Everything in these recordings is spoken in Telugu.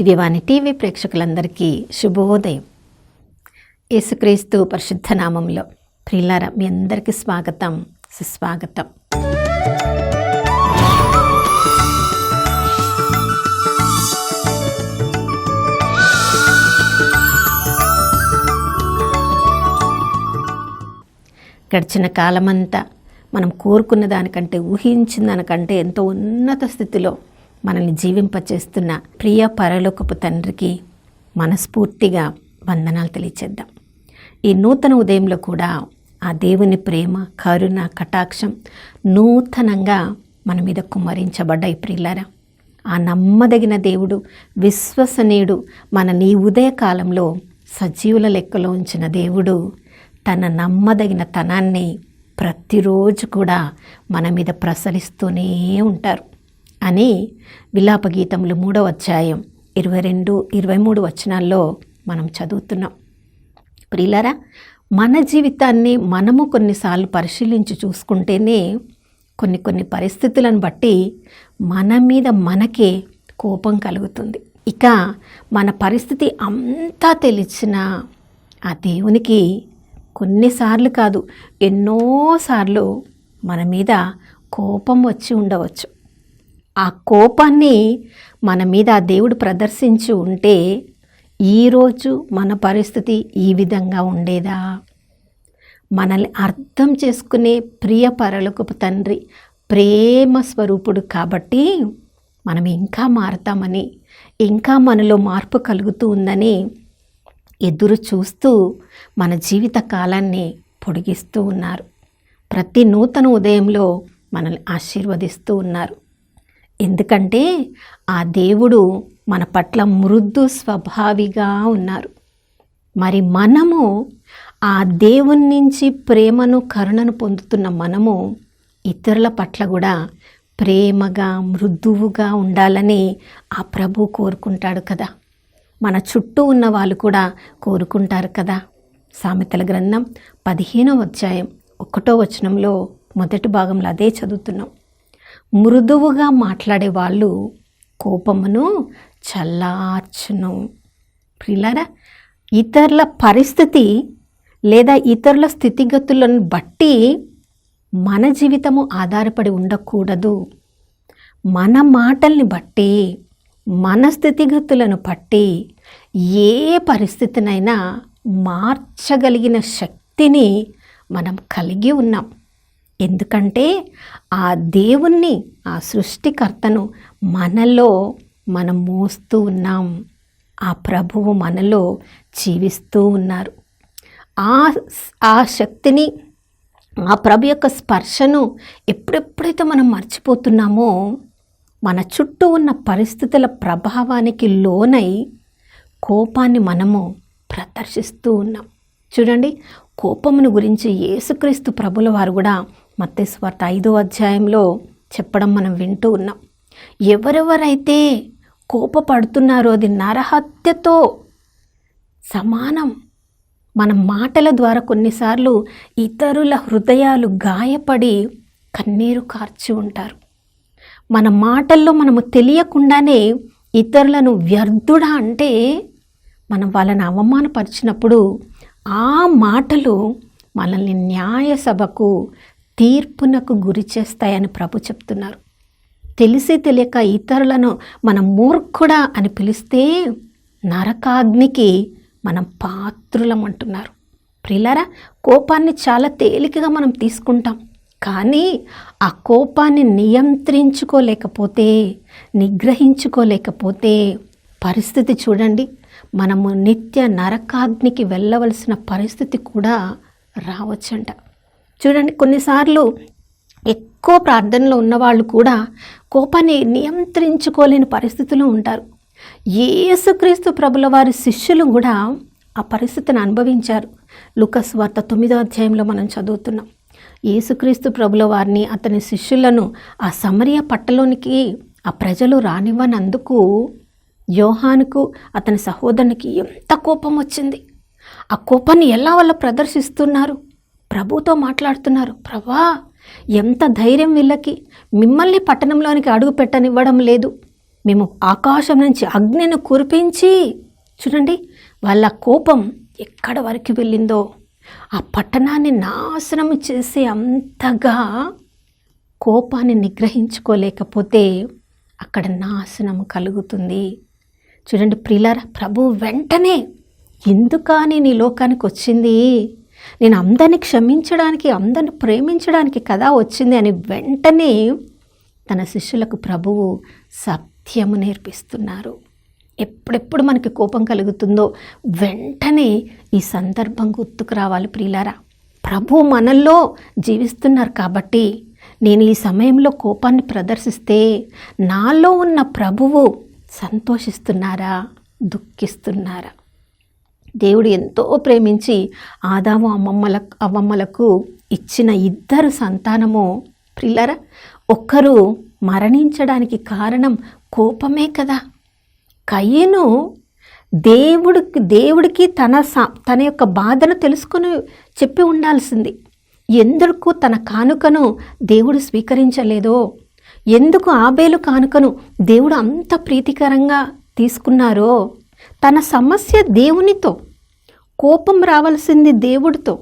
దివ్యవాణి టీవీ ప్రేక్షకులందరికీ శుభోదయం. యేసుక్రీస్తు పరిశుద్ధ నామంలో ప్రియులారా, మీ అందరికీ స్వాగతం, సుస్వాగతం. గడిచిన కాలమంతా మనం కోరుకున్న దానికంటే, ఊహించిన దానికంటే ఎంతో ఉన్నత స్థితిలో మనల్ని జీవింపచేస్తున్న ప్రియ పరలోకపు తండ్రికి మనస్ఫూర్తిగా వందనాలు తెలియచేద్దాం. ఈ నూతన ఉదయంలో కూడా ఆ దేవుని ప్రేమ, కరుణ, కటాక్షం నూతనంగా మన మీద కుమ్మరించబడ్డాయి. ప్రియులారా, ఆ నమ్మదగిన దేవుడు, విశ్వసనీయుడు, మనని ఈ ఉదయకాలంలో సజీవుల లెక్కలో ఉంచిన దేవుడు తన నమ్మదగిన తనాన్ని ప్రతిరోజు కూడా మన మీద ప్రసరిస్తూనే ఉంటారు అని విలాప గీతములు 3వ అధ్యాయం 22-23 వచనాల్లో మనం చదువుతున్నాం. ప్రియులారా, మన జీవితాన్ని మనము కొన్నిసార్లు పరిశీలించి చూసుకుంటేనే కొన్ని పరిస్థితులను బట్టి మన మీద మనకే కోపం కలుగుతుంది. ఇక మన పరిస్థితి అంతా తెలిసిన ఆ దేవునికి కొన్నిసార్లు కాదు, ఎన్నోసార్లు మన మీద కోపం వచ్చి ఉండవచ్చు. ఆ కోపాన్ని మన మీద ఆ దేవుడు ప్రదర్శించి ఉంటే ఈరోజు మన పరిస్థితి ఈ విధంగా ఉండేదా? మనల్ని అర్థం చేసుకునే ప్రియ పరలోకపు తండ్రి ప్రేమ స్వరూపుడు కాబట్టి మనం ఇంకా మారతామని, ఇంకా మనలో మార్పు కలుగుతూ ఉందని ఎదురు చూస్తూ మన జీవిత కాలాన్ని పొడిగిస్తూ ఉన్నారు. ప్రతి నూతన ఉదయంలో మనల్ని ఆశీర్వదిస్తూ ఉన్నారు. ఎందుకంటే ఆ దేవుడు మన పట్ల మృదు స్వభావిగా ఉన్నారు. మరి మనము ఆ దేవుని నుంచి ప్రేమను, కరుణను పొందుతున్న మనము ఇతరుల పట్ల కూడా ప్రేమగా, మృదువుగా ఉండాలని ఆ ప్రభు కోరుకుంటాడు కదా. మన చుట్టూ ఉన్న వాళ్ళు కూడా కోరుకుంటారు కదా. సామెతల గ్రంథం 15వ అధ్యాయం 1వ వచనంలో మొదటి భాగంలో అదే చదువుతున్నాం. మృదువుగా మాట్లాడే వాళ్ళు కోపమును చల్లార్చును. ప్రియులారా, ఇతరుల పరిస్థితి లేదా ఇతరుల స్థితిగతులను బట్టి మన జీవితము ఆధారపడి ఉండకూడదు. మన మాటల్ని బట్టి, మన స్థితిగతులను బట్టి ఏ పరిస్థితినైనా మార్చగలిగిన శక్తిని మనం కలిగి ఉన్నాం. ఎందుకంటే ఆ దేవుణ్ణి, ఆ సృష్టికర్తను మనలో మనం మోస్తూ ఉన్నాం. ఆ ప్రభువు మనలో జీవిస్తూ ఉన్నారు. ఆ శక్తిని, ఆ ప్రభు యొక్క స్పర్శను ఎప్పుడెప్పుడైతే మనం మర్చిపోతున్నామో మన చుట్టూ ఉన్న పరిస్థితుల ప్రభావానికి లోనై కోపాన్ని మనము ప్రదర్శిస్తూ ఉన్నాం. చూడండి, కోపమును గురించి యేసుక్రీస్తు ప్రభుల వారు కూడా మత్తయి సువార్త 5వ అధ్యాయంలో చెప్పడం మనం వింటూ ఉన్నాం. ఎవరెవరైతే కోపపడుతున్నారో అది నరహత్యతో సమానం. మన మాటల ద్వారా కొన్నిసార్లు ఇతరుల హృదయాలు గాయపడి కన్నీరు కార్చి ఉంటారు. మన మాటల్లో మనము తెలియకుండానే ఇతరులను వ్యర్థుడా అంటే మనం వాళ్ళని అవమానపరిచినప్పుడు ఆ మాటలు మనల్ని న్యాయ సభకు, తీర్పునకు గురి చేస్తాయని ప్రభు చెప్తున్నారు. తెలిసి తెలియక ఇతరులను మనం మూర్ఖుడా అని పిలిస్తే నరకాగ్నికి మనం పాత్రులం అంటున్నారు. ప్రియులారా, కోపాన్ని చాలా తేలికగా మనం తీసుకుంటాం. కానీ ఆ కోపాన్ని నియంత్రించుకోలేకపోతే, నిగ్రహించుకోలేకపోతే పరిస్థితి చూడండి, మనము నిత్య నరకాగ్నికి వెళ్ళవలసిన పరిస్థితి కూడా రావచ్చంట. చూడండి, కొన్నిసార్లు ఎక్కువ ప్రార్థనలో ఉన్నవాళ్ళు కూడా కోపాన్ని నియంత్రించుకోలేని పరిస్థితిలో ఉంటారు. యేసుక్రీస్తు ప్రభుల వారి శిష్యులు కూడా ఆ పరిస్థితిని అనుభవించారు. లూకా సువార్త 9వ అధ్యాయంలో మనం చదువుతున్నాం. యేసుక్రీస్తు ప్రభుల వారిని, అతని శిష్యులను ఆ సమరయ పట్టణంలోనికి ఆ ప్రజలు రానివ్వనందుకు యోహానుకు, అతని సహోదరునికి ఎంత కోపం వచ్చింది. ఆ కోపాన్ని ఎలా వాళ్ళు ప్రదర్శిస్తున్నారు? ప్రభుతో మాట్లాడుతున్నారు. ప్రభా, ఎంత ధైర్యం వీళ్ళకి, మిమ్మల్ని పట్టణంలోనికి అడుగు పెట్టనివ్వడం లేదు, మేము ఆకాశం నుంచి అగ్నిని కురిపించి, చూడండి వాళ్ళ కోపం ఎక్కడ వరకు వెళ్ళిందో, ఆ పట్టణాన్ని నాశనం చేసే అంతగా కోపాన్ని నిగ్రహించుకోలేకపోతే అక్కడ నాశనం కలుగుతుంది. చూడండి ప్రియులారా, ప్రభు వెంటనే ఎందుకని నీ లోకానికి వచ్చింది, నేను అందరిని క్షమించడానికి, అందరిని ప్రేమించడానికి కదా వచ్చింది అని వెంటనే తన శిష్యులకు ప్రభువు సత్యము నేర్పిస్తున్నారు. ఎప్పుడెప్పుడు మనకి కోపం కలుగుతుందో వెంటనే ఈ సందర్భం గుర్తుకు రావాలి ప్రియులారా. ప్రభు మనల్లో జీవిస్తున్నారు కాబట్టి నేను ఈ సమయంలో కోపాన్ని ప్రదర్శిస్తే నాలో ఉన్న ప్రభువు సంతోషిస్తున్నారా, దుఃఖిస్తున్నారా? దేవుడు ఎంతో ప్రేమించి ఆదాము అమ్మమ్మలకు ఇచ్చిన ఇద్దరు సంతానము ప్రియులారా, ఒక్కరు మరణించడానికి కారణం కోపమే కదా. కయ్యను దేవుడికి తన యొక్క బాధను తెలుసుకొని చెప్పి ఉండాల్సింది. ఎందుకు తన కానుకను దేవుడు స్వీకరించలేదో, ఎందుకు ఆబేలు కానుకను దేవుడు అంత ప్రీతికరంగా తీసుకున్నారో, తన సమస్య దేవునితో, కోపం రావాల్సింది దేవుడితో,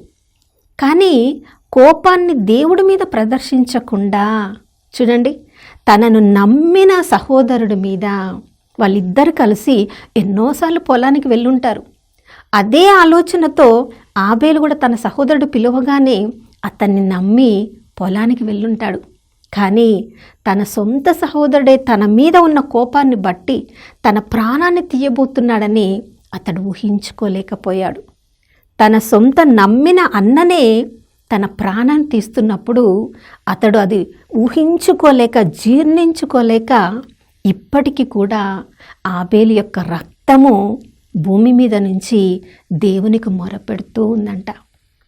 కానీ కోపాన్ని దేవుడి మీద ప్రదర్శించకుండా చూడండి తనను నమ్మిన సహోదరుడి మీద, వాళ్ళిద్దరు కలిసి ఎన్నోసార్లు పొలానికి వెళ్ళుంటారు. అదే ఆలోచనతో ఆబేలు కూడా తన సహోదరుడు పిలువగానే అతన్ని నమ్మి పొలానికి వెళ్ళుంటాడు. కానీ తన సొంత సహోదరుడే తన మీద ఉన్న కోపాన్ని బట్టి తన ప్రాణాన్ని తీయబోతున్నాడని అతడు ఊహించుకోలేకపోయాడు. తన సొంత నమ్మిన అన్ననే తన ప్రాణాన్ని తీస్తున్నప్పుడు అతడు అది ఊహించుకోలేక, జీర్ణించుకోలేక ఇప్పటికీ కూడా ఆబేలు యొక్క రక్తము భూమి మీద నుంచి దేవునికి మొరపెడుతూ ఉందంట.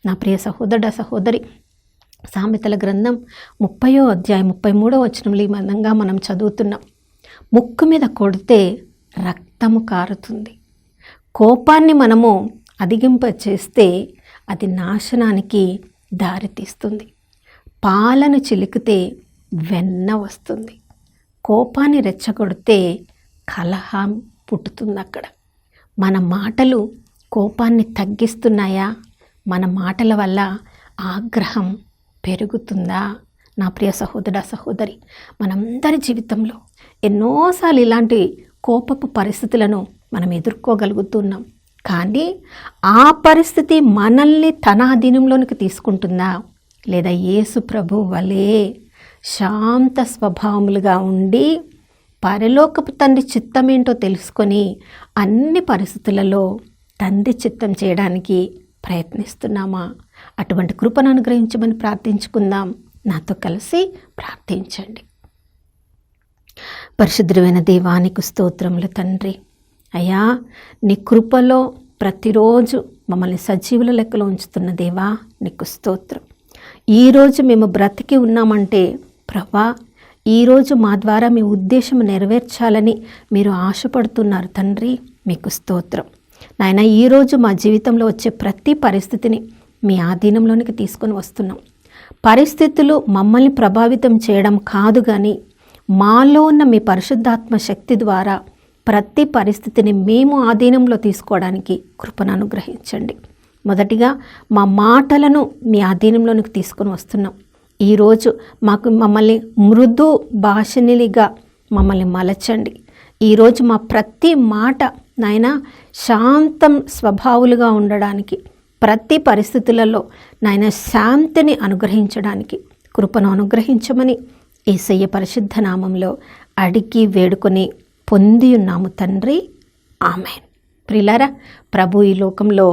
నా ప్రియ సహోదరుడ, సహోదరి, సామెతల గ్రంథం 30వ అధ్యాయం 33వ వచనంలో ఈ విధంగా మనం చదువుతున్నాం. ముక్కు మీద కొడితే రక్తము కారుతుంది. కోపాన్ని మనము అధిగింప చేస్తే అది నాశనానికి దారితీస్తుంది. పాలను చిలికితే వెన్న వస్తుంది. కోపాన్ని రెచ్చగొడితే కలహం పుట్టుతుంది. అక్కడ మన మాటలు కోపాన్ని తగ్గిస్తున్నాయా? మన మాటల వల్ల ఆగ్రహం పెరుగుతుందా? నా ప్రియ సహోదర, సహోదరి, మనందరి జీవితంలో ఎన్నోసార్లు ఇలాంటి కోపపు పరిస్థితులను మనం ఎదుర్కోగలుగుతున్నాం. కానీ ఆ పరిస్థితి మనల్ని తన అధీనంలోనికి తీసుకుంటుందా? లేదా యేసు ప్రభు వలె శాంత స్వభావములుగా ఉండి పరలోకపు తండ్రి చిత్తం ఏంటో తెలుసుకొని అన్ని పరిస్థితులలో తండ్రి చిత్తం చేయడానికి ప్రయత్నిస్తున్నామా? అటువంటి కృపను అనుగ్రహించమని ప్రార్థించుకుందాం. నాతో కలిసి ప్రార్థించండి. పరిశుద్ధమైన దేవానికి స్తోత్రములు తండ్రి. అయ్యా, నీ కృపలో ప్రతిరోజు మమ్మల్ని సజీవుల లెక్కలో ఉంచుతున్న దేవా నీకు స్తోత్రం. ఈరోజు మేము బ్రతికి ఉన్నామంటే ప్రభా, ఈరోజు మా ద్వారా మీ ఉద్దేశం నెరవేర్చాలని మీరు ఆశపడుతున్నారు తండ్రి. మీకు స్తోత్రం నాయన. ఈరోజు మా జీవితంలో వచ్చే ప్రతి పరిస్థితిని మీ ఆధీనంలోనికి తీసుకొని వస్తున్నాం. పరిస్థితులు మమ్మల్ని ప్రభావితం చేయడం కాదు, కానీ మాలో ఉన్న మీ పరిశుద్ధాత్మ శక్తి ద్వారా ప్రతి పరిస్థితిని మేము ఆధీనంలో తీసుకోవడానికి కృపను అనుగ్రహించండి. మొదటిగా మా మాటలను మీ ఆధీనంలోనికి తీసుకొని వస్తున్నాం. ఈరోజు మమ్మల్ని మృదు భాషనిలిగా మమ్మల్ని మలచండి. ఈరోజు మా ప్రతి మాట నాయన శాంతం స్వభావులుగా ఉండడానికి, ప్రతి పరిస్థితులలో నాయన శాంతిని అనుగ్రహించడానికి కృపను అనుగ్రహించమని యేసయ్య పరిశుద్ధ నామంలో అడిగి వేడుకొని పొంది ఉన్నాము తండ్రి. ఆమేన్. ప్రియులారా, ప్రభు ఈ లోకంలో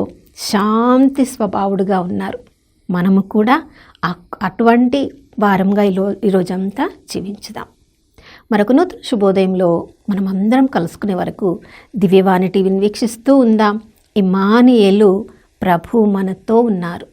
శాంతి స్వభావుడుగా ఉన్నారు. మనము కూడా అటువంటి వారంగా ఈరోజంతా జీవించుదాం. మరొక నూతన శుభోదయంలో మనం అందరం కలుసుకునే వరకు దివ్యవాణి టీవీని వీక్షిస్తూ ఉందాం. ఇమ్మానుయేలు, ప్రభు మనతో ఉన్నారు.